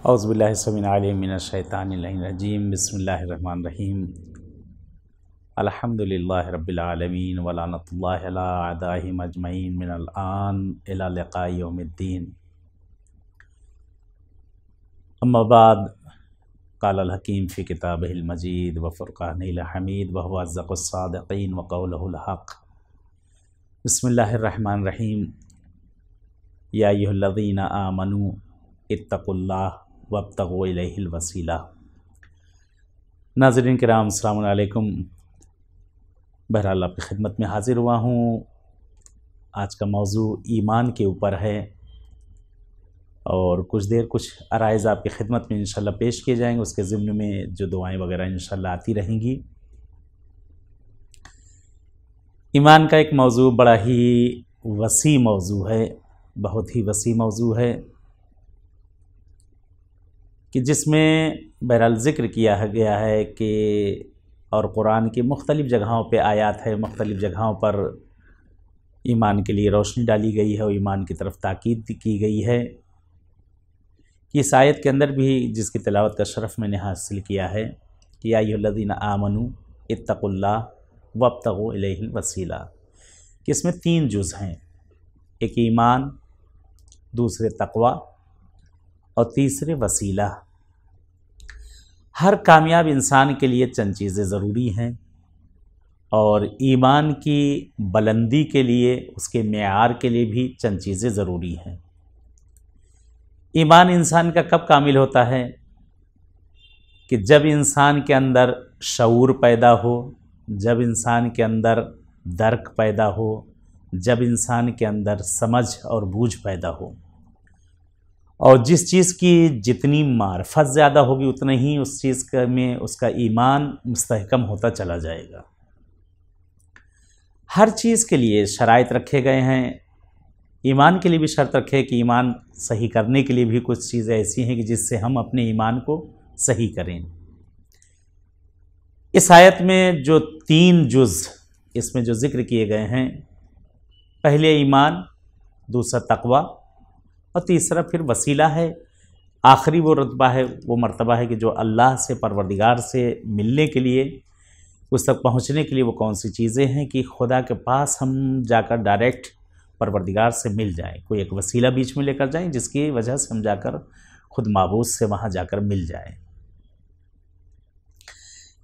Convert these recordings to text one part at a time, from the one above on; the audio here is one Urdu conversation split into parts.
اعوذ باللہ السمیع العلیم من الشیطان الرجیم بسم اللہ الرحمن الرحیم الحمدللہ رب العالمین ولعنۃ اللہ علی اعدائہم اجمعین من الآن الی لقاء یوم الدین اما بعد قال الحکیم فی کتابہ المجید وفرقانہ الحمید وہو اصدق الصادقین وقولہ الحق بسم اللہ الرحمن الرحیم یا ایھا الذین آمنوا اتقوا اللہ وابتغوا الیہ الوسیلہ۔ ناظرین کرام السلام علیکم، بہرحال آپ کی خدمت میں حاضر ہوا ہوں۔ آج کا موضوع ایمان کے اوپر ہے اور کچھ عرائض آپ کی خدمت میں انشاءاللہ پیش کیے جائیں گے، اس کے ضمن میں جو دعائیں وغیرہ انشاءاللہ آتی رہیں گی۔ ایمان کا ایک موضوع بڑا ہی وسیع موضوع ہے، بہت ہی وسیع موضوع ہے کہ جس میں بہرحال ذکر کیا گیا ہے کہ اور قرآن کی مختلف جگہوں پہ آیات ہے، مختلف جگہوں پر ایمان کے لیے روشنی ڈالی گئی ہے اور ایمان کی طرف تاکید کی گئی ہے کہ اس آیت کے اندر بھی جس کی تلاوت کا شرف میں نے حاصل کیا ہے کہ یا ایھا الذین آمنوا اتقوا اللہ وابتغوا الیہ الوسیلہ، کہ اس میں 3 جز ہیں، ایک ایمان، دوسرے تقوی اور تیسرے وسیلہ۔ ہر کامیاب انسان کے لیے چند چیزیں ضروری ہیں اور ایمان کی بلندی کے لیے، اس کے معیار کے لیے بھی چند چیزیں ضروری ہیں۔ ایمان انسان کا کب کامل ہوتا ہے؟ کہ جب انسان کے اندر شعور پیدا ہو، جب انسان کے اندر درک پیدا ہو، جب انسان کے اندر سمجھ اور بوجھ پیدا ہو، اور جس چیز کی جتنی معرفت زیادہ ہوگی اتنا ہی اس چیز میں اس کا ایمان مستحکم ہوتا چلا جائے گا۔ ہر چیز کے لیے شرائط رکھے گئے ہیں، ایمان کے لیے بھی شرط رکھے کہ ایمان صحیح کرنے کے لیے بھی کچھ چیزیں ایسی ہیں کہ جس سے ہم اپنے ایمان کو صحیح کریں۔ اس آیت میں جو 3 جز اس میں جو ذکر کیے گئے ہیں، پہلے ایمان، دوسرا تقوی اور تیسرا پھر وسیلہ ہے۔ آخری وہ رتبہ ہے، وہ مرتبہ ہے کہ جو اللہ سے، پروردگار سے ملنے کے لیے، اس تک پہنچنے کے لیے وہ کون سی چیزیں ہیں کہ خدا کے پاس ہم جا کر ڈائریکٹ پروردگار سے مل جائیں، کوئی ایک وسیلہ بیچ میں لے کر جائیں جس کی وجہ سے ہم جا کر خود معبود سے وہاں جا کر مل جائیں۔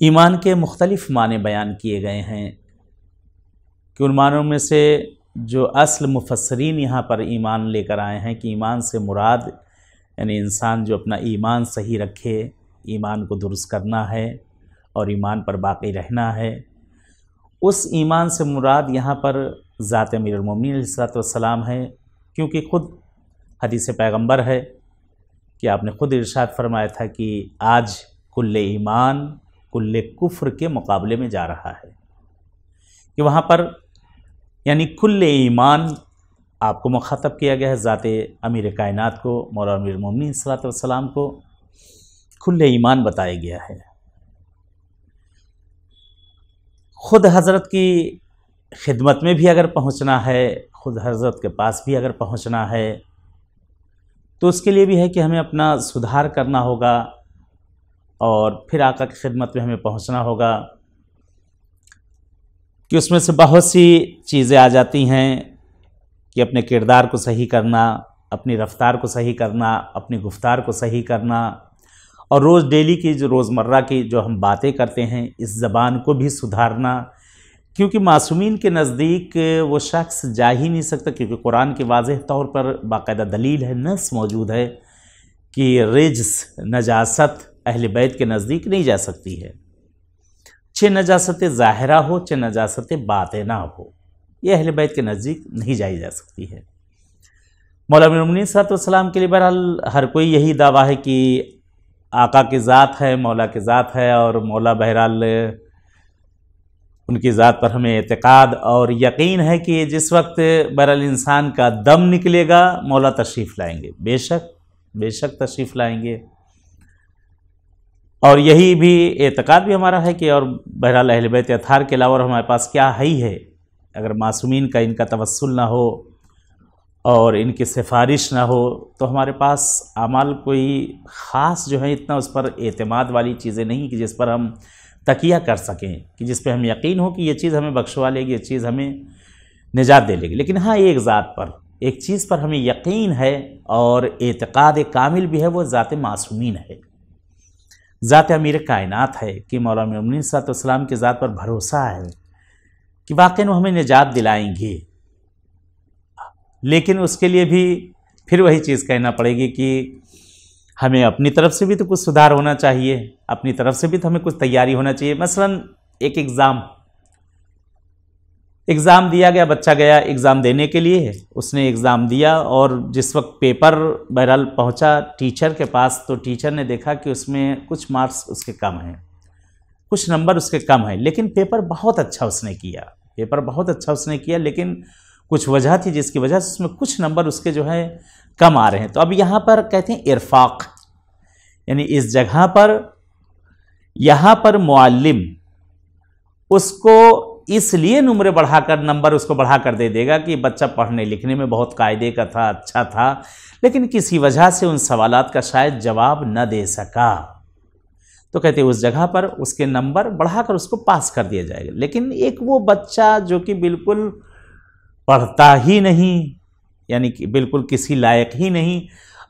ایمان کے مختلف معنی بیان کیے گئے ہیں کہ ان معنوں میں سے جو اصل مفسرین یہاں پر ایمان لے کر آئے ہیں کہ ایمان سے مراد یعنی انسان جو اپنا ایمان صحیح رکھے، ایمان کو درست کرنا ہے اور ایمان پر باقی رہنا ہے، اس ایمان سے مراد یہاں پر ذات امیر المومنین علیہ الصلوۃ والسلام ہے، کیونکہ خود حدیث پیغمبر ہے کہ آپ نے خود ارشاد فرمایا تھا کہ آج کل ایمان کل کفر کے مقابلے میں جا رہا ہے، کہ وہاں پر یعنی کل ایمان آپ کو مخاطب کیا گیا ہے، ذات امیر کائنات کو، مولا امیر المومنین صلی اللہ علیہ وسلم کو کل ایمان بتایا گیا ہے۔ خود حضرت کی خدمت میں بھی اگر پہنچنا ہے، خود حضرت کے پاس بھی اگر پہنچنا ہے تو اس کے لیے بھی ہے کہ ہمیں اپنا سدھار کرنا ہوگا اور پھر آقا کی خدمت میں ہمیں پہنچنا ہوگا، کہ اس میں سے بہت سی چیزیں آ جاتی ہیں کہ اپنے کردار کو صحیح کرنا، اپنی رفتار کو صحیح کرنا، اپنی گفتار کو صحیح کرنا، اور ڈیلی کی جو روزمرہ کی جو ہم باتیں کرتے ہیں اس زبان کو بھی سدھارنا، کیونکہ معصومین کے نزدیک وہ شخص جا ہی نہیں سکتا، کیونکہ قرآن کی واضح طور پر باقاعدہ دلیل ہے، نص موجود ہے کہ رجس، نجاست اہل بیت کے نزدیک نہیں جا سکتی ہے، چہ نجاست ظاہرہ ہو چہ نجاست باطنہ ہو، یہ اہل بیت کے نزدیک نہیں جائی جا سکتی ہے۔ مولا امیر المومنین صلی اللہ علیہ وسلم کے لیے بہرحال ہر کوئی یہی دعویٰ ہے کہ آقا کی ذات ہے، مولا کی ذات ہے، اور مولا بہرحال ان کی ذات پر ہمیں اعتقاد اور یقین ہے کہ جس وقت بہرحال انسان کا دم نکلے گا مولا تشریف لائیں گے، بے شک تشریف لائیں گے، اور یہی بھی اعتقاد بھی ہمارا ہے کہ اور بہرحال اہل بیت اطہار کے علاوہ ہمارے پاس کیا ہے ہی ہے، اگر معصومین کا ان کا توسل نہ ہو اور ان کی سفارش نہ ہو تو ہمارے پاس اعمال کوئی خاص جو ہے اتنا اس پر اعتماد والی چیزیں نہیں کہ جس پر ہم تکیہ کر سکیں، کہ جس پہ ہم یقین ہو کہ یہ چیز ہمیں بخشوا لے گی، یہ چیز ہمیں نجات دے لے گی۔ لیکن ہاں ایک ذات پر، ایک چیز پر ہمیں یقین ہے اور اعتقاد کامل بھی ہے، وہ ذات معصومین ہے، ذات امیر کائنات ہے، کہ مولا مومنین صلی اللہ علیہ وسلم کی ذات پر بھروسہ ہے کہ واقعی وہ ہمیں نجات دلائیں گے۔ لیکن اس کے لیے بھی پھر وہی چیز کہنا پڑے گی کہ ہمیں اپنی طرف سے بھی تو کچھ سدھار ہونا چاہیے، اپنی طرف سے بھی تو ہمیں کچھ تیاری ہونا چاہیے۔ مثلا ایک ایگزام دیا گیا، بچہ گیا ایگزام دینے کے لیے، اس نے ایگزام دیا اور جس وقت پیپر بہرحال پہنچا ٹیچر کے پاس تو ٹیچر نے دیکھا کہ اس میں کچھ مارکس اس کے کم ہیں، کچھ نمبر اس کے کم ہیں، لیکن پیپر بہت اچھا اس نے کیا، لیکن کچھ وجہ تھی جس کی وجہ سے اس میں کچھ نمبر اس کے جو ہے کم آ رہے ہیں۔ تو اب یہاں پر کہتے ہیں ارفاق، یعنی اس جگہ پر یہاں پر معلم اس کو اس لیے نمبر بڑھا کر نمبر اس کو بڑھا کر دے دے گا کہ بچہ پڑھنے لکھنے میں بہت قاعدے کا تھا، اچھا تھا، لیکن کسی وجہ سے ان سوالات کا شاید جواب نہ دے سکا، تو کہتے ہیں اس جگہ پر اس کے نمبر بڑھا کر اس کو پاس کر دیا جائے گا۔ لیکن ایک وہ بچہ جو کہ بالکل پڑھتا ہی نہیں، یعنی کہ بالکل کسی لائق ہی نہیں،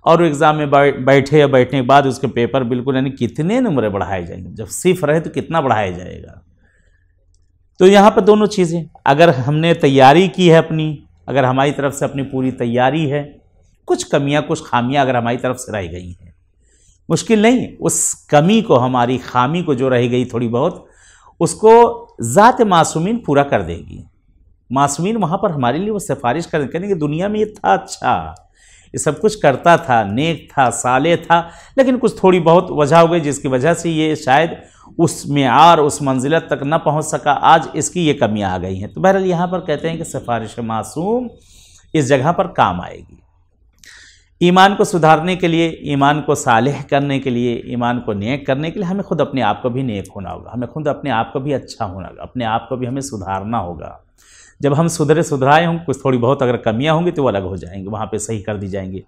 اور وہ ایگزام میں بیٹھے یا بیٹھنے کے بعد اس کے پیپر بالکل، یعنی کتنے نمبر بڑھائے جائیں گے؟ جب صفر رہے تو کتنا بڑھایا جائے گا؟ تو یہاں پر دونوں چیزیں، اگر ہم نے تیاری کی ہے اپنی، اگر ہماری طرف سے اپنی پوری تیاری ہے، کچھ کمیاں کچھ خامیاں اگر ہماری طرف سے رہ گئی ہیں، مشکل نہیں، اس کمی کو، ہماری خامی کو جو رہ گئی تھوڑی بہت، اس کو ذات معصومین پورا کر دے گی۔ معصومین وہاں پر ہمارے لیے وہ سفارش کریں کہ دنیا میں یہ تھا اچھا، یہ سب کچھ کرتا تھا، نیک تھا، صالح تھا، لیکن کچھ تھوڑی بہت وجہ ہو گئی جس کی وجہ سے یہ شاید اس معیار، اس منزلت تک نہ پہنچ سکا، آج اس کی یہ کمیاں آ گئی ہیں۔ تو بہرحال یہاں پر کہتے ہیں کہ سفارش معصوم اس جگہ پر کام آئے گی۔ ایمان کو سدھارنے کے لیے، ایمان کو صالح کرنے کے لیے، ایمان کو نیک کرنے کے لیے ہمیں خود اپنے آپ کو بھی نیک ہونا ہوگا، ہمیں خود اپنے آپ کو بھی اچھا ہونا ہوگا، اپنے آپ کو بھی ہمیں سدھارنا ہوگا۔ جب ہم سدھرائے ہوں، کچھ تھوڑی بہت اگر کمیاں ہوں گی تو وہ الگ ہو جائیں گے، وہاں پہ صحیح کر دی جائیں گے۔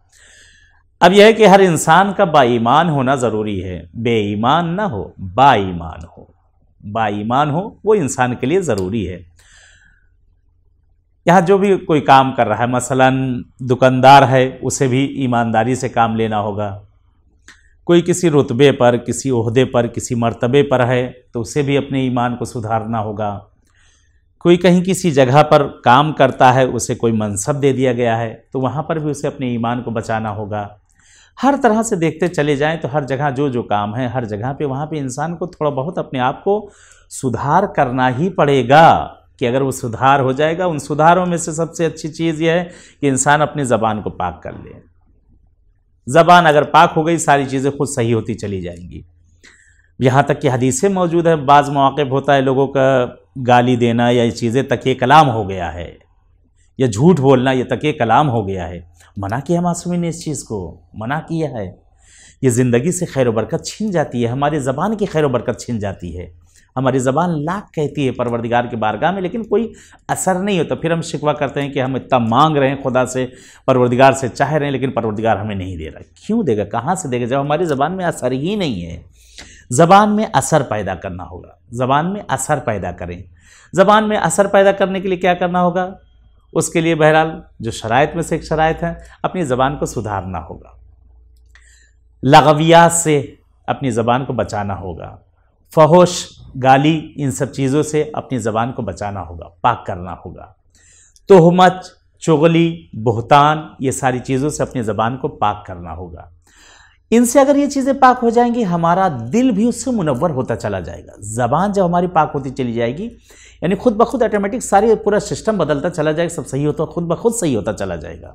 اب یہ ہے کہ ہر انسان کا با ایمان ہونا ضروری ہے، بے ایمان نہ ہو، با ایمان ہو، با ایمان ہو، وہ انسان کے لیے ضروری ہے۔ یہاں جو بھی کوئی کام کر رہا ہے، مثلا دکاندار ہے، اسے بھی ایمانداری سے کام لینا ہوگا۔ کوئی کسی رتبے پر، کسی عہدے پر، کسی مرتبے پر ہے تو اسے بھی اپنے ایمان کو سدھارنا ہوگا۔ کوئی کہیں کسی جگہ پر کام کرتا ہے، اسے کوئی منصب دے دیا گیا ہے تو وہاں پر بھی اسے اپنے ایمان کو بچانا ہوگا۔ ہر طرح سے دیکھتے چلے جائیں تو ہر جگہ جو کام ہے، ہر جگہ پہ وہاں پہ انسان کو تھوڑا بہت اپنے آپ کو سدھار کرنا ہی پڑے گا، کہ اگر وہ سدھار ہو جائے گا۔ ان سدھاروں میں سے سب سے اچھی چیز یہ ہے کہ انسان اپنی زبان کو پاک کر لے۔ زبان اگر پاک ہو گئی، ساری چیزیں خود صحیح ہوتی چلی جائیں گی۔ یہاں تک کہ حدیثیں موجود ہیں، بعض مواقع ہوتا ہے لوگوں کا گالی دینا یا یہ چیزیں تک یہ کلام ہو گیا ہے، یا جھوٹ بولنا یہ تک یہ کلام ہو گیا ہے۔ منع کیا معصومین نے، اس چیز کو منع کیا ہے۔ یہ زندگی سے خیر و برکت چھن جاتی ہے، ہماری زبان کی خیر و برکت چھن جاتی ہے۔ ہماری زبان لاکھ کہتی ہے پروردگار کی بارگاہ میں، لیکن کوئی اثر نہیں ہوتا۔ پھر ہم شکوہ کرتے ہیں کہ ہم اتنا مانگ رہے ہیں خدا سے، پروردگار سے چاہ رہے ہیں، لیکن پروردگار ہمیں نہیں دے رہا۔ کیوں دے گا؟ کہاں سے دے گا جب ہماری زبان میں اثر ہی نہیں ہے؟ زبان میں اثر پیدا کرنا ہوگا، زبان میں اثر پیدا کریں۔ زبان میں اثر پیدا کرنے کے لیے کیا کرنا ہوگا؟ اس کے لیے بہرحال جو شرائط میں سے ایک شرائط ہے، اپنی زبان کو سدھارنا ہوگا، لغویات سے اپنی زبان کو بچانا ہوگا، فحش، گالی، ان سب چیزوں سے اپنی زبان کو بچانا ہوگا، پاک کرنا ہوگا۔ تہمت، چغلی، بہتان، یہ ساری چیزوں سے اپنی زبان کو پاک کرنا ہوگا۔ ان سے اگر یہ چیزیں پاک ہو جائیں گی، ہمارا دل بھی اس سے منور ہوتا چلا جائے گا۔ زبان جب ہماری پاک ہوتی چلی جائے گی، یعنی خود بخود آٹومیٹک ساری پورا سسٹم بدلتا چلا جائے گا، سب صحیح ہوتا، خود بخود صحیح ہوتا چلا جائے گا۔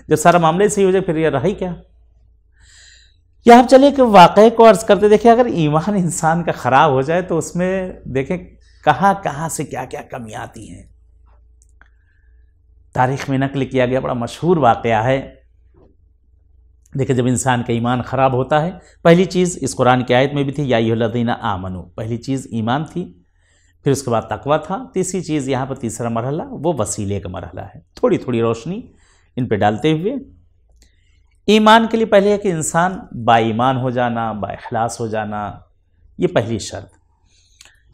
جب سارا معاملے صحیح ہو جائے پھر یہ رہا ہی کیا؟ یا ہم چلے کہ واقعے کو عرض کرتے دیکھیں، اگر ایمان انسان کا خراب ہو جائے تو اس میں دیکھیں کہاں کہاں سے کیا کیا کمیاں آتی ہیں۔ تاریخ میں نقل کیا گیا بڑا مشہور واقعہ ہے۔ دیکھیں جب انسان کا ایمان خراب ہوتا ہے، پہلی چیز اس قرآن کی آیت میں بھی تھی، یا ایھا الذین آمنوا، پہلی چیز ایمان تھی، پھر اس کے بعد تقویٰ تھا، تیسری چیز یہاں پر تیسرا مرحلہ وہ وسیلے کا مرحلہ ہے، تھوڑی تھوڑی روشنی ان پہ ڈالتے ہوئے ایمان کے لیے پہلے ہے کہ انسان با ایمان ہو جانا، با اخلاص ہو جانا، یہ پہلی شرط۔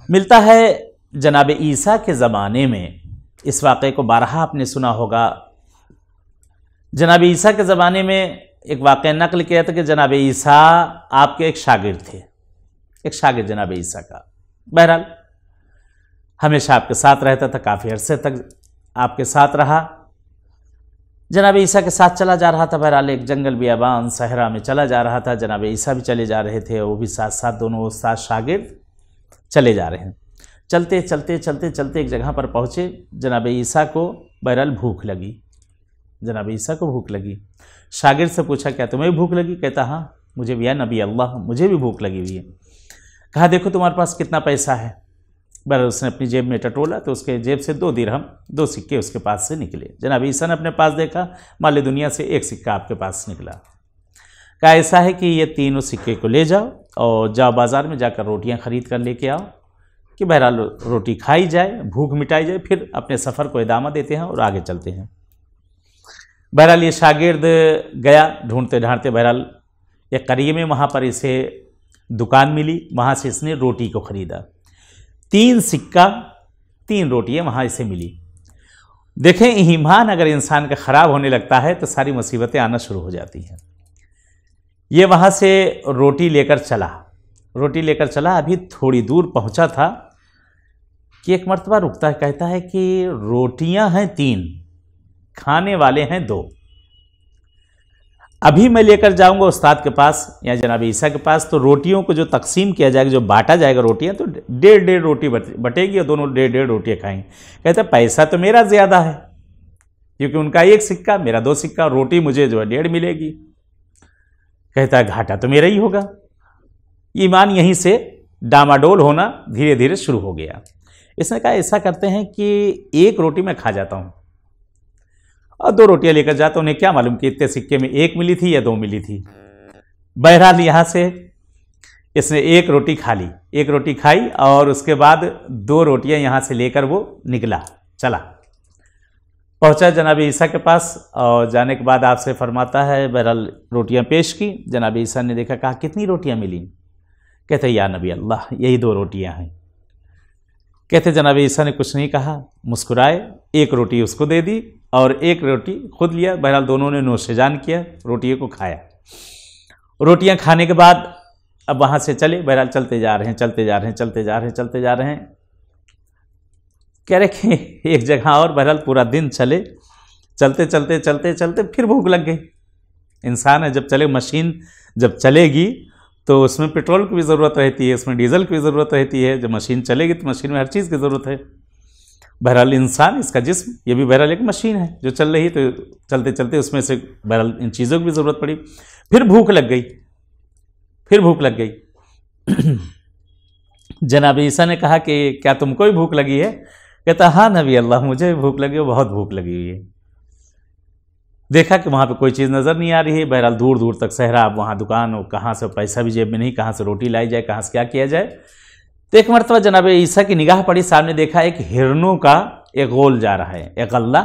ملتا ہے جناب عیسیٰ کے زمانے میں، اس واقعے کو بارہا آپ نے سنا ہوگا، جناب عیسیٰ کے زمانے میں ایک واقعہ نقل کیا تھا کہ جناب عیسیٰ آپ کے ایک شاگرد تھے، ایک شاگرد جناب عیسیٰ کا، بہرحال ہمیشہ آپ کے ساتھ رہتا تھا، کافی عرصے تک آپ کے ساتھ رہا، جناب عیسیٰ کے ساتھ چلا جا رہا تھا، بہرحال ایک جنگل بیابان صحرا میں چلا جا رہا تھا، جناب عیسیٰ بھی چلے جا رہے تھے، وہ بھی ساتھ ساتھ، دونوں استاد شاگرد چلے جا رہے ہیں۔ چلتے چلتے چلتے چلتے ایک جگہ پر پہنچے، جناب عیسیٰ کو بہرحال بھوک لگی، جناب عیسیٰ کو بھوک لگی، شاگرد سے پوچھا کیا تمہیں بھی بھوک لگی؟ کہتا ہاں مجھے بھی، یا نبی اللہ مجھے بھی بھوک لگی ہوئی ہے۔ کہا دیکھو تمہارے پاس کتنا پیسہ ہے؟ بہرحال اس نے اپنی جیب میں ٹٹولا تو اس کے جیب سے 2 درہم، 2 سکے اس کے پاس سے نکلے۔ جناب عیسیٰ نے اپنے پاس دیکھا، مال دنیا سے 1 سکہ آپ کے پاس نکلا۔ کہا ایسا ہے کہ یہ 3 سکے کو لے جاؤ اور جاؤ بازار میں جا کر روٹیاں خرید کر لے کے آؤ، کہ بہرحال روٹی کھائی جائے، بھوک مٹائی جائے، پھر اپنے سفر کو ادامہ دیتے ہیں اور آگے چلتے ہیں۔ بہرحال یہ شاگرد گیا ڈھونڈتے ڈھانڈتے، بہرحال ایک قریب میں وہاں پر اسے دکان ملی، وہاں سے اس نے روٹی کو خریدا، 3 سکہ 3 روٹیاں وہاں اسے ملی۔ دیکھیں ایمان اگر انسان کا خراب ہونے لگتا ہے تو ساری مصیبتیں آنا شروع ہو جاتی ہیں۔ یہ وہاں سے روٹی لے کر چلا، ابھی تھوڑی دور پہنچا تھا کہ ایک مرتبہ رکتا ہے، کہتا ہے کہ روٹیاں ہیں 3، کھانے والے ہیں 2، ابھی میں لے کر جاؤں گا استاد کے پاس یا جناب عیسیٰ کے پاس، تو روٹیوں کو جو تقسیم کیا جائے گا، جو بانٹا جائے گا روٹیاں، تو 1.5 روٹی بٹے گی اور دونوں 1.5 روٹیاں کھائیں گے۔ کہتا ہے پیسہ تو میرا زیادہ ہے، کیونکہ ان کا 1 سکہ، میرا 2 سکہ، روٹی مجھے جو ہے 1.5 ملے گی۔ کہتا ہے گھاٹا تو میرا ہی ہوگا۔ ایمان یہیں سے ڈاماڈول ہونا دھیرے دھیرے شروع ہو گیا۔ اس نے کہا ایسا کرتے ہیں کہ 1 روٹی میں کھا جاتا ہوں اور 2 روٹیاں لے کر جاتا ہوں، انہیں کیا معلوم کہ اتنے سکے میں 1 ملی تھی یا 2 ملی تھی۔ بہرحال یہاں سے اس نے 1 روٹی کھا لی، 1 روٹی کھائی اور اس کے بعد 2 روٹیاں یہاں سے لے کر وہ نکلا، چلا پہنچا جناب عیسیٰ کے پاس، اور جانے کے بعد آپ سے فرماتا ہے، بہرحال روٹیاں پیش کی، جناب عیسیٰ نے دیکھا، کہا کتنی روٹیاں ملیں؟ کہتے یا نبی اللہ یہی 2 روٹیاں ہیں۔ کہتے جناب عیسیٰ نے کچھ نہیں کہا، مسکرائے، 1 روٹی اس کو دے دی اور 1 روٹی خود لیا۔ بہرحال دونوں نے نوش جان کیا، روٹیوں کو کھایا۔ روٹیاں کھانے کے بعد اب وہاں سے چلے، بہرحال چلتے جا رہے ہیں، کہہ رہے کہ ایک جگہ اور، بہرحال پورا دن چلتے پھر بھوک لگ گئی۔ انسان ہے جب مشین جب چلے گی تو اس میں پیٹرول کی بھی ضرورت رہتی ہے، اس میں ڈیزل کی بھی ضرورت رہتی ہے، جب مشین چلے گی تو مشین میں ہر چیز کی ضرورت ہے۔ بہرحال انسان، اس کا جسم، یہ بھی بہرحال ایک مشین ہے جو چل رہی ہے، تو چلتے اس میں سے بہرحال ان چیزوں کی بھی ضرورت پڑی، پھر بھوک لگ گئی۔ جناب عیسیٰ نے کہا کہ کیا تم کو بھی بھوک لگی ہے؟ کہتا ہاں نبی اللہ مجھے بھی بھوک لگی ہے، بہت بھوک لگی ہوئی ہے۔ دیکھا کہ وہاں پہ کوئی چیز نظر نہیں آ رہی ہے، بہرحال دور تک صحرا، اب وہاں دکان، اور کہاں سے پیسہ بھی جیب میں نہیں، کہاں سے روٹی لائی جائے، کہاں سے کیا کیا جائے۔ تو ایک مرتبہ جناب عیسیٰ کی نگاہ پڑی، سامنے دیکھا ایک ہرنوں کا ایک غول جا رہا ہے، ایک غلہ،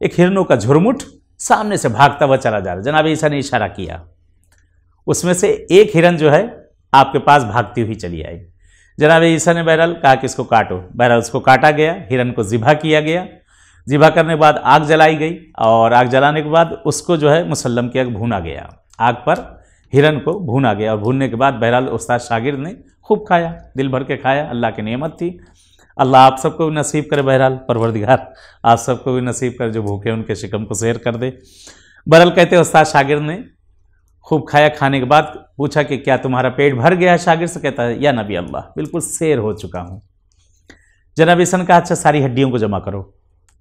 ایک ہرنوں کا جھرمٹ سامنے سے بھاگتا ہوا چلا جا رہا ہے۔ جناب عیسیٰ نے اشارہ کیا، اس میں سے ایک ہرن جو ہے آپ کے پاس بھاگتی ہوئی چلی آئی۔ جناب عیسیٰ نے بہرحال کہا کہ اس کو کاٹو، بہرحال اس کو کاٹا گیا، ہرن کو ذبح کیا گیا، ذبح کرنے کے بعد آگ جلائی گئی، اور آگ جلانے کے بعد اس کو جو ہے مسلم کیا، بھونا گیا، آگ پر ہرن کو بھونا گیا، اور بھوننے کے بعد بہرحال استاد شاگرد نے خوب کھایا، دل بھر کے کھایا، اللہ کی نعمت تھی۔ اللہ آپ سب کو بھی نصیب کرے، بہرحال پروردگار آپ سب کو بھی نصیب کرے، جو بھوکے ان کے شکم کو سیر کر دے۔ بہرحال کہتے استاد شاگرد نے خوب کھایا، کھانے کے بعد پوچھا کہ کیا تمہارا پیٹ بھر گیا ہے؟ شاگرد سے کہتا ہے یا نبی اللہ بالکل سیر ہو چکا ہوں۔ جناب عیسیٰ نے کہا اچھا ساری ہڈیوں کو جمع کرو،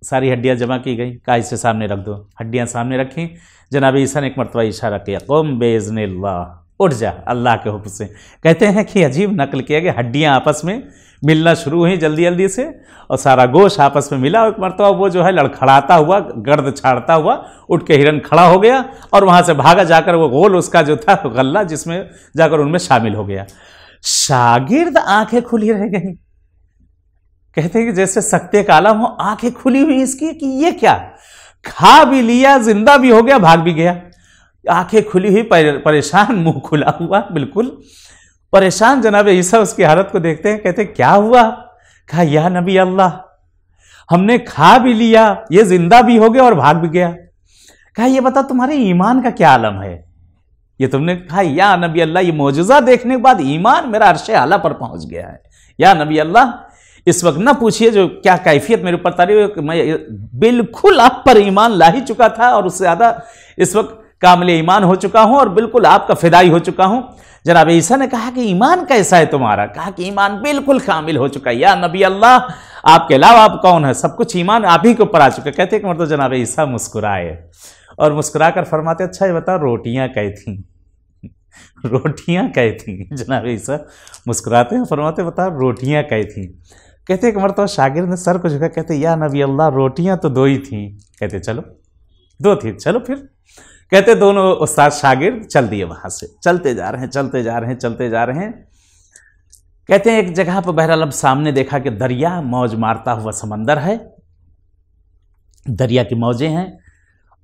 ساری ہڈیاں جمع کی گئیں، کہا اسے سامنے رکھ دو، ہڈیاں سامنے رکھیں۔ جناب عیسیٰ نے ایک مرتبہ اشارہ کیا، قم باذن اللہ، اٹھ جا اللہ کے حکم سے۔ کہتے ہیں کہ عجیب نقل کیا کہ ہڈیاں آپس میں ملنا شروع ہوئی جلدی سے، اور سارا گوشت آپس میں ملا، اور ایک مرتبہ وہ جو ہے لڑکھڑاتا ہوا، گرد چھاڑتا ہوا اٹھ کے ہرن کھڑا ہو گیا، اور وہاں سے بھاگا جا کر وہ غول اس کا جو تھا غلہ، جس میں جا کر ان میں شامل ہو گیا۔ شاگرد آنکھیں کھلی رہ گئیں، کہتے ہیں کہ جیسے سکتے کا عالم ہو، آنکھیں کھلی ہوئی اس کی کہ یہ کیا؟ کھا بھی لیا، زندہ بھی ہو گیا، بھاگ بھی گیا، آنکھیں کھلی ہوئی، پریشان، منہ کھلا ہوا، بالکل پریشان جناب عیسیٰ اس کی حالت کو دیکھتے ہیں، کہتے ہیں کیا ہوا؟ کہا یا نبی اللہ، ہم نے کھا بھی لیا، یہ زندہ بھی ہو گیا اور بھاگ بھی گیا۔ کہا یہ بتا تمہارے ایمان کا کیا عالم ہے؟ یہ تم نے کہا یا نبی اللہ، یہ معجزہ دیکھنے کے بعد ایمان میرا عرش اعلیٰ پر پہنچ گیا ہے۔ یا نبی اللہ، اس وقت نہ پوچھئے جو کیا کیفیت میرے اوپر تاری ہوئی، میں بالکل آپ پر ایمان لا ہی چکا تھا، اور اس سے زیادہ اس وقت کامل ایمان ہو چکا ہوں، اور بالکل آپ کا فدائی ہو چکا ہوں۔ جناب عیسیٰ نے کہا کہ ایمان کیسا ہے تمہارا؟ کہا کہ ایمان بالکل کامل ہو چکا ہے یا نبی اللہ، آپ کے علاوہ آپ کون ہے؟ سب کچھ ایمان آپ ہی کے اوپر آ چکا ہے۔ کہتے ہیں کہ مرتبہ جناب عیسیٰ مسکرائے، اور مسکرا کر فرماتے اچھا یہ بتا روٹیاں کہی تھیں؟ روٹیاں کہی تھیں؟ جناب عیسیٰ مسکراتے ہیں، فرماتے بتا روٹیاں کہی تھیں؟ کہتے ہیں کہ مرتبہ شاگرد نے سر کو جھکا، کہتے یا نبی اللہ روٹیاں تو 2 ہی تھیں۔ کہتے چلو 2 تھی، چلو پھر۔ کہتے دونوں استاد شاگرد چل دیے وہاں سے، چلتے جا رہے ہیں، چلتے جا رہے ہیں، چلتے جا رہے ہیں۔ کہتے ہیں ایک جگہ پر بہرحال اب سامنے دیکھا کہ دریا موج مارتا ہوا سمندر ہے، دریا کی موجیں ہیں،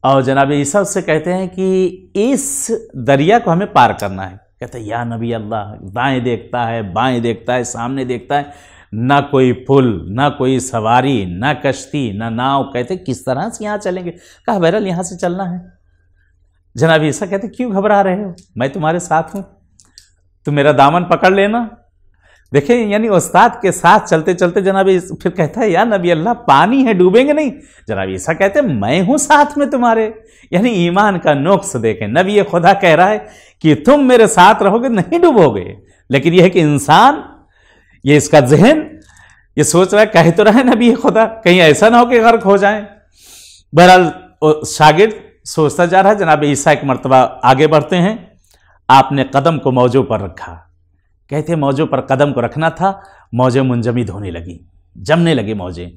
اور جناب عیسیٰ اس سے کہتے ہیں کہ اس دریا کو ہمیں پار کرنا ہے۔ کہتے ہیں یا نبی اللہ، دائیں دیکھتا ہے، بائیں دیکھتا ہے، سامنے دیکھتا ہے، نہ کوئی پل، نہ کوئی سواری، نہ کشتی، نہ ناؤ۔ کہتے کس طرح سے یہاں چلیں گے؟ کہا بہرحال یہاں سے چلنا ہے۔ جناب عیسیٰ کہتے کیوں گھبرا رہے ہو؟ میں تمہارے ساتھ ہوں، تم میرا دامن پکڑ لینا۔ دیکھیں یعنی استاد کے ساتھ چلتے چلتے جناب پھر کہتا ہے یا نبی اللہ پانی ہے، ڈوبیں گے نہیں؟ جناب عیسیٰ کہتے میں ہوں ساتھ میں تمہارے۔ یعنی ایمان کا نقص دیکھیں، نبی خدا کہہ رہا ہے کہ تم میرے ساتھ رہو گے، نہیں ڈوبو گے۔ لیکن یہ ہے کہ انسان، یہ اس کا ذہن یہ سوچ رہا ہے کہہ تو رہے نبی خدا، کہیں ایسا نہ ہو کہ غرق ہو جائیں۔ بہرحال شاگرد سوچتا جا رہا ہے۔ جناب عیسیٰ ایک مرتبہ آگے بڑھتے ہیں، آپ نے قدم کو موجوں پر رکھا۔ کہتے موجوں پر قدم کو رکھنا تھا، موجیں منجمد ہونے لگی، جمنے لگی موجیں۔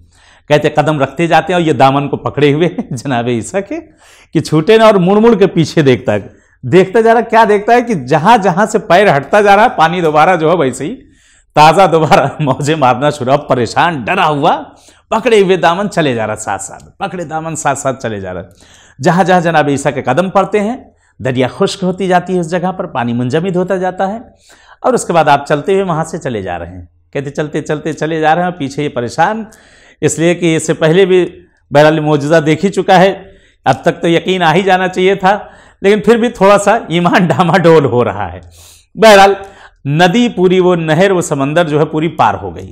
کہتے قدم رکھتے جاتے ہیں اور یہ دامن کو پکڑے ہوئے جناب عیسیٰ کے کہ چھوٹے نہ، اور مڑ مڑ کے پیچھے دیکھتا ہے، دیکھتا جا رہا۔ کیا دیکھتا ہے کہ جہاں جہاں سے پیر ہٹتا جا رہا پانی دوبارہ جو ہے ویسے ہی تازہ دوبارہ موجیں مارنا شروع۔ اب پریشان ڈرا ہوا پکڑے ہوئے دامن چلے جا رہا، ساتھ ساتھ پکڑے دامن ساتھ ساتھ چلے جا رہا۔ جہاں جہاں جناب عیسیٰ کے قدم پڑتے ہیں دریا خشک ہوتی جاتی ہے، اس جگہ پر پانی منجمد ہوتا جاتا ہے، اور اس کے بعد آپ چلتے ہوئے وہاں سے چلے جا رہے ہیں۔ کہتے چلتے چلتے چلے جا رہے ہیں، پیچھے یہ پریشان، اس لیے کہ اس سے پہلے بھی بہرحال معجزہ دیکھ ہی چکا ہے، اب تک تو یقین آ ہی جانا چاہیے تھا، لیکن پھر بھی تھوڑا سا ایمان ڈاما ڈول ہو رہا ہے۔ بہرحال ندی پوری، وہ نہر، وہ سمندر جو ہے پوری پار ہو گئی۔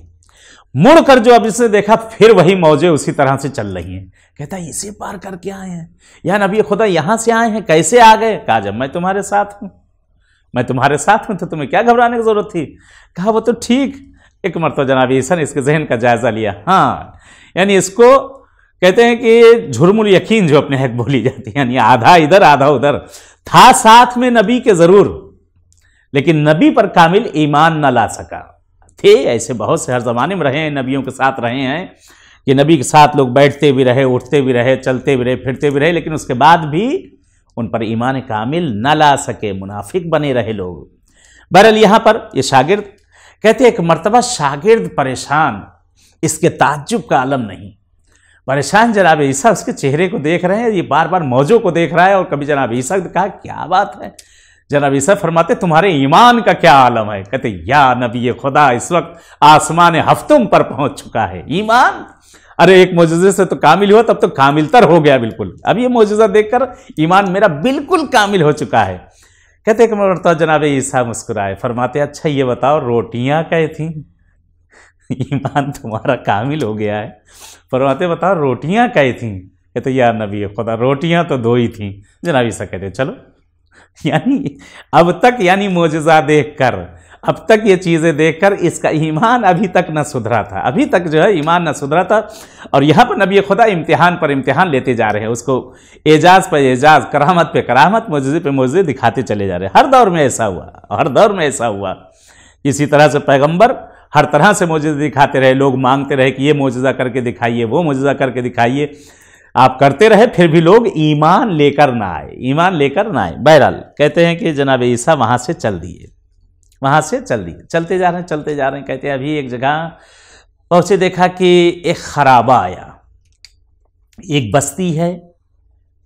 مڑ کر جو اب اس نے دیکھا پھر وہی موجیں اسی طرح سے چل رہی ہیں۔ کہتا ہے اسے پار کر کے آئے ہیں یا نبی خدا، یہاں سے آئے ہیں، کیسے آ گئے؟ کہا جب میں تمہارے ساتھ ہوں، میں تمہارے ساتھ ہوں تو تمہیں کیا گھبرانے کی ضرورت تھی؟ کہا وہ تو ٹھیک۔ ایک مرتبہ جناب عیسیٰ نے اس کے ذہن کا جائزہ لیا، ہاں یعنی اس کو کہتے ہیں کہ جھرم الیقین جو اپنے حق بولی جاتی ہے، یعنی آدھا ادھر آدھا ادھر تھا، ساتھ میں نبی کے ضرور، لیکن نبی پر کامل ایمان نہ لا سکا۔ تھے ایسے بہت سے ہر زمانے میں رہے ہیں، نبیوں کے ساتھ رہے ہیں کہ نبی کے ساتھ لوگ بیٹھتے بھی رہے، اٹھتے بھی رہے، چلتے بھی رہے، پھرتے بھی رہے، لیکن اس کے بعد بھی ان پر ایمان کامل نہ لا سکے، منافق بنے رہے لوگ۔ بہرحال یہاں پر یہ شاگرد کہتے ہیں ایک مرتبہ شاگرد پریشان، اس کے تعجب کا عالم نہیں، پریشان جناب عیسیٰ اس کے چہرے کو دیکھ رہے ہیں، یہ بار بار موجوں کو دیکھ رہا ہے، اور کبھی جناب عیسیٰ نے کہا کیا بات ہے؟ جناب عیسیٰ فرماتے تمہارے ایمان کا کیا عالم ہے؟ کہتے یا نبی خدا، اس وقت آسمان ہفتم پر پہنچ چکا ہے ایمان۔ ارے ایک معجزے سے تو کامل ہوا، تب تو کامل تر ہو گیا بالکل، اب یہ معجزہ دیکھ کر ایمان میرا بالکل کامل ہو چکا ہے۔ کہتے کہ مرتبہ جناب عیسیٰ مسکرائے، فرماتے اچھا یہ بتاؤ روٹیاں کہی تھیں؟ ایمان تمہارا کامل ہو گیا ہے۔ فرماتے بتاؤ روٹیاں کہی تھیں؟ کہتے یا نبی خدا روٹیاں تو 2 ہی تھیں۔ جناب عیسیٰ کہتے چلو، یعنی اب تک، یعنی معجزہ دیکھ کر، اب تک یہ چیزیں دیکھ کر اس کا ایمان ابھی تک نہ سدھرا تھا، ابھی تک جو ہے ایمان نہ سدھرا تھا، اور یہاں پر نبی خدا امتحان پر امتحان لیتے جا رہے ہیں، اس کو اعجاز پر اعجاز، کرامت پہ کرامت، معجزے پہ معجزے دکھاتے چلے جا رہے ہیں۔ ہر دور میں ایسا ہوا، ہر دور میں ایسا ہوا، اسی طرح سے پیغمبر ہر طرح سے معجزے دکھاتے رہے، لوگ مانگتے رہے کہ یہ معجزہ کر کے دکھائیے، وہ معجزہ کر کے دکھائیے، آپ کرتے رہے، پھر بھی لوگ ایمان لے کر نہ آئے، ایمان لے کر نہ آئے۔ بہرحال کہتے ہیں کہ جناب عیسیٰ وہاں سے چل دیے، وہاں سے چل دیے، چلتے جا رہے ہیں، چلتے جا رہے ہیں۔ کہتے ہیں ابھی ایک جگہ پہنچے، دیکھا کہ ایک خرابہ آیا، ایک بستی ہے،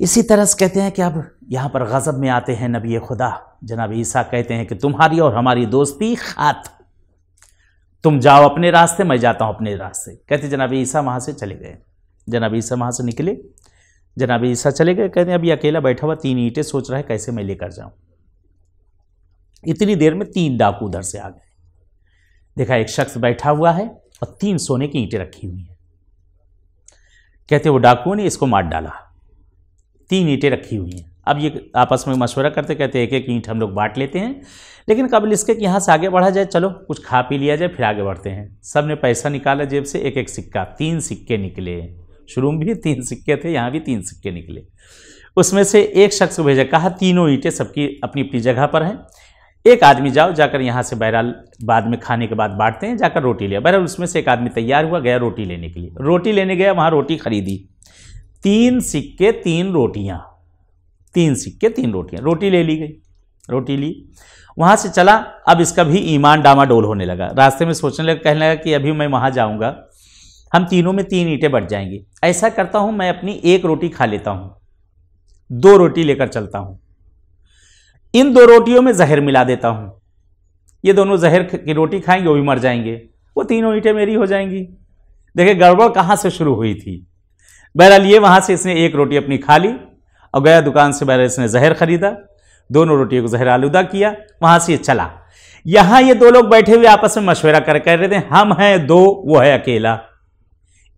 اسی طرح سے کہتے ہیں کہ اب یہاں پر غضب میں آتے ہیں نبی خدا جناب عیسیٰ، کہتے ہیں کہ تمہاری اور ہماری دوستی خات، تم جاؤ اپنے راستے، میں جاتا ہوں اپنے راستے۔ کہتے ہیں جناب عیسیٰ وہاں سے چلے گئے، جناب عیسیٰ وہاں سے نکلے، جناب عیسیٰ چلے گئے۔ کہتے ہیں ابھی اکیلا بیٹھا ہوا 3 اینٹیں سوچ رہا ہے کیسے میں لے کر جاؤں۔ اتنی دیر میں 3 ڈاکو ادھر سے آ گئے، دیکھا ایک شخص بیٹھا ہوا ہے اور 3 سونے کی اینٹیں رکھی ہوئی ہیں۔ کہتے ہیں وہ ڈاکو نے اس کو مار ڈالا، 3 اینٹیں رکھی ہوئی ہیں۔ اب یہ آپس میں مشورہ کرتے، کہتے ہیں ایک اینٹ ہم لوگ بانٹ لیتے ہیں، لیکن قبل اس کے کہ یہاں سے آگے بڑھا جائے چلو کچھ کھا پی لیا جائے پھر آگے بڑھتے ہیں۔ سب نے پیسہ نکالا جیب سے، ایک سکہ، 3 سکے نکلے۔ شروع میں بھی 3 سکے تھے، یہاں بھی 3 سکے نکلے۔ اس میں سے ایک شخص کو بھیجا، کہا تینوں اینٹیں سب کی اپنی اپنی جگہ پر ہیں، ایک آدمی جاؤ جا کر یہاں سے بہرحال بعد میں کھانے کے بعد بانٹتے ہیں، جا کر روٹی لیا۔ بہرحال اس میں سے ایک آدمی تیار ہوا، گیا روٹی لینے کے لیے، روٹی لینے گیا، وہاں روٹی خریدی، 3 سکے 3 روٹیاں، 3 سکے 3 روٹیاں، روٹی لے لی گئی، روٹی لی، وہاں سے چلا۔ اب اس کا بھی ایمان ڈاما ڈول ہونے لگا، راستے میں سوچنے لگا، کہنے لگا کہ ابھی میں وہاں جاؤں گا ہم تینوں میں 3 اینٹیں بٹ جائیں گی، ایسا کرتا ہوں میں اپنی 1 روٹی کھا لیتا ہوں، 2 روٹی لے کر چلتا ہوں، ان 2 روٹیوں میں زہر ملا دیتا ہوں، یہ دونوں زہر کی روٹی کھائیں گے وہ بھی مر جائیں گے، وہ تینوں اینٹیں میری ہو جائیں گی۔ دیکھیں گڑبڑ کہاں سے شروع ہوئی تھی۔ بہرحال یہ وہاں سے اس نے 1 روٹی اپنی کھا لی اور گیا دکان سے، بہرحال اس نے زہر خریدا، دونوں روٹیوں کو زہر آلودہ کیا، وہاں سے یہ چلا۔ یہاں یہ 2 لوگ بیٹھے ہوئے آپس میں مشورہ کر رہے تھے، ہم ہیں 2 وہ ہے اکیلا،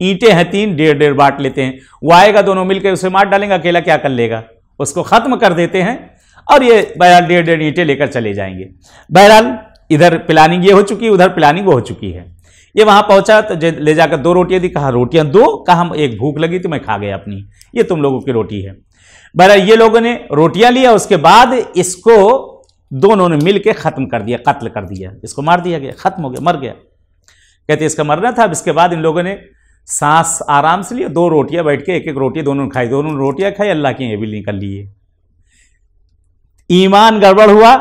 اینٹیں ہیں 3، 1.5 بانٹ لیتے ہیں، وہ آئے گا دونوں مل کے اسے مار ڈالیں گا، اکیلا کیا کر لے گا، اس کو ختم کر دیتے ہیں اور یہ بہرحال 1.5 اینٹیں لے کر چلے جائیں گے۔ بہرحال ادھر پلاننگ یہ ہو چکی، ادھر پلاننگ وہ ہو چکی ہے۔ یہ وہاں پہنچا تو لے جا کر 2 روٹیاں دی، کہا روٹیاں 2، کہا ایک بھوک لگی تو میں کھا گیا اپنی، یہ تم لوگوں کی روٹی ہے۔ بہرحال یہ لوگوں نے روٹیاں لیا، اس کے بعد اس کو دونوں نے مل کے ختم کر دیا، قتل کر دیا، اس کو مار دیا گیا، ختم ہو گیا، مر گیا۔ کہتے اس کا مرنا تھا۔ اب اس کے بعد ان لوگوں نے سانس آرام سے لیا، 2 روٹیاں بیٹھ کے ایک روٹی دونوں نے کھائی، دونوں نے روٹیاں کھائی، اللہ کی یہ بھی نکل لیے۔ ایمان گڑبڑ ہوا،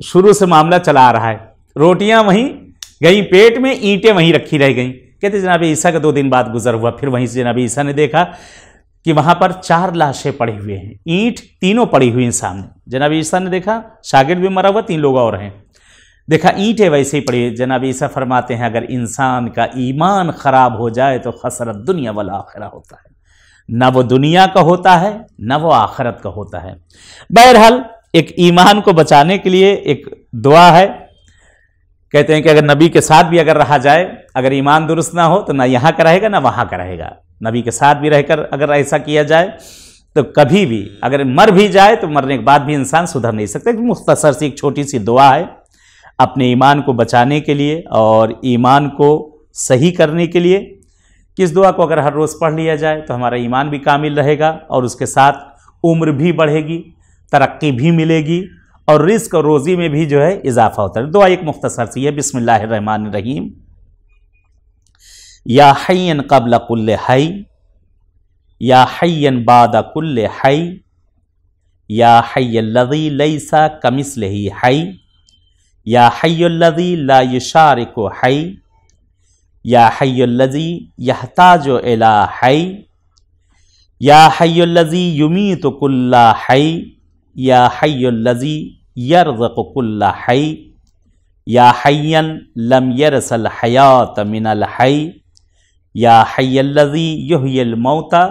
شروع سے معاملہ چلا آ رہا ہے، روٹیاں وہیں گئیں پیٹ میں، اینٹیں وہیں رکھی رہ گئیں۔ کہتے جناب عیسیٰ کا 2 دن بعد گزر ہوا، پھر وہیں سے جناب عیسیٰ نے دیکھا کہ وہاں پر 4 لاشیں پڑی ہوئے ہیں، اینٹ تینوں پڑی ہوئی ہیں سامنے۔ جناب عیسیٰ نے دیکھا شاگرد بھی مرا ہوا، 3 لوگ اور ہیں، دیکھا اینٹیں ویسے ہی پڑی۔ جناب عیسیٰ فرماتے ہیں اگر انسان کا ایمان خراب ہو جائے تو خسرت دنیا والآخرہ ہوتا ہے، نہ وہ دنیا کا ہوتا ہے نہ وہ آخرت کا ہوتا ہے۔ بہرحال ایک ایمان کو بچانے کے لیے ایک دعا ہے، کہتے ہیں کہ اگر نبی کے ساتھ بھی اگر رہا جائے، اگر ایمان درست نہ ہو تو نہ یہاں کا رہے گا نہ وہاں کا رہے گا۔ نبی کے ساتھ بھی رہ کر اگر ایسا کیا جائے تو کبھی بھی اگر مر بھی جائے تو مرنے کے بعد بھی انسان سدھر نہیں سکتا۔ مختصر سی ایک چھوٹی سی دعا ہے اپنے ایمان کو بچانے کے لیے اور ایمان کو صحیح کرنے کے لیے، کہ اس دعا کو اگر ہر روز پڑھ لیا جائے تو ہمارا ایمان بھی کامل رہے گا اور اس کے ساتھ عمر بھی بڑھے گی، ترقی بھی ملے گی اور رزق اور روزی میں بھی جو ہے اضافہ ہوتا ہے۔ دعا ایک مختصر سی ہے، بسم اللہ الرحمن الرحیم، یا حیّن قبل کل حی، یا حیّن بعد کل حی، یا حی الذی لیس کمثلہ حی، یا حی الذی لا یشارک حی، یا حی الذی یحتاج الی حی، یا حی الذی یمیت کل حی، یا حی الذی یرزق کل حی، یا حیا لم یرث الحیات من الحی، یا حی الذی یحیی الموتى،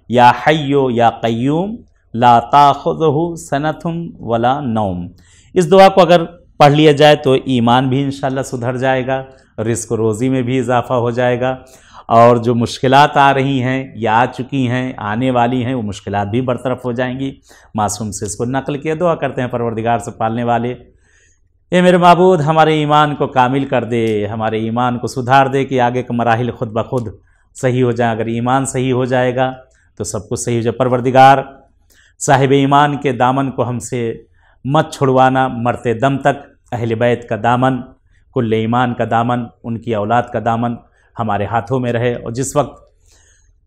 یا حی یا قیوم لا تاخذہ سنۃ ولا نوم۔ اس دعا کو اگر پڑھ لیا جائے تو ایمان بھی انشاءاللہ سدھر جائے گا، رزق و روزی میں بھی اضافہ ہو جائے گا، اور جو مشکلات آ رہی ہیں یا آ چکی ہیں آنے والی ہیں وہ مشکلات بھی برطرف ہو جائیں گی۔ معصوم سے اس کو نقل کیا، دعا کرتے ہیں پروردگار سے پالنے والے، اے میرے معبود ہمارے ایمان کو کامل کر دے، ہمارے ایمان کو سدھار دے کہ آگے کے مراحل خود بخود صحیح ہو جائیں۔ اگر ایمان صحیح ہو جائے گا تو سب کچھ صحیح ہو جائے۔ پروردگار صاحب ایمان کے دامن کو ہم سے مت چھڑوانا، مرتے دم تک اہل بیت کا دامن، کل ایمان کا دامن، ان کی اولاد کا دامن ہمارے ہاتھوں میں رہے، اور جس وقت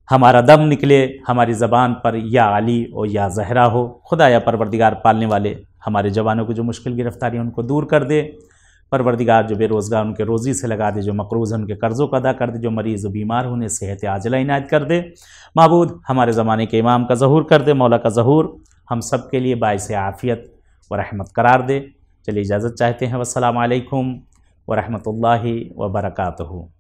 ہمارا دم نکلے ہماری زبان پر یا علی اور یا زہرا ہو۔ خدا یا پروردگار پالنے والے ہمارے جوانوں کو جو مشکل گرفتاری ہیں ان کو دور کر دے۔ پروردگار جو بے روزگار ان کے روزی سے لگا دے، جو مقروض ہیں ان کے قرضوں کو ادا کر دے، جو مریض و بیمار ہونے صحت عاجلہ عنایت کر دے۔ معبود ہمارے زمانے کے امام کا ظہور کر دے، مولا کا ظہور ہم سب کے لیے باعث عافیت و رحمت قرار دے۔ چلیے اجازت چاہتے ہیں، والسلام علیکم ورحمۃ اللہ وبرکاتہ۔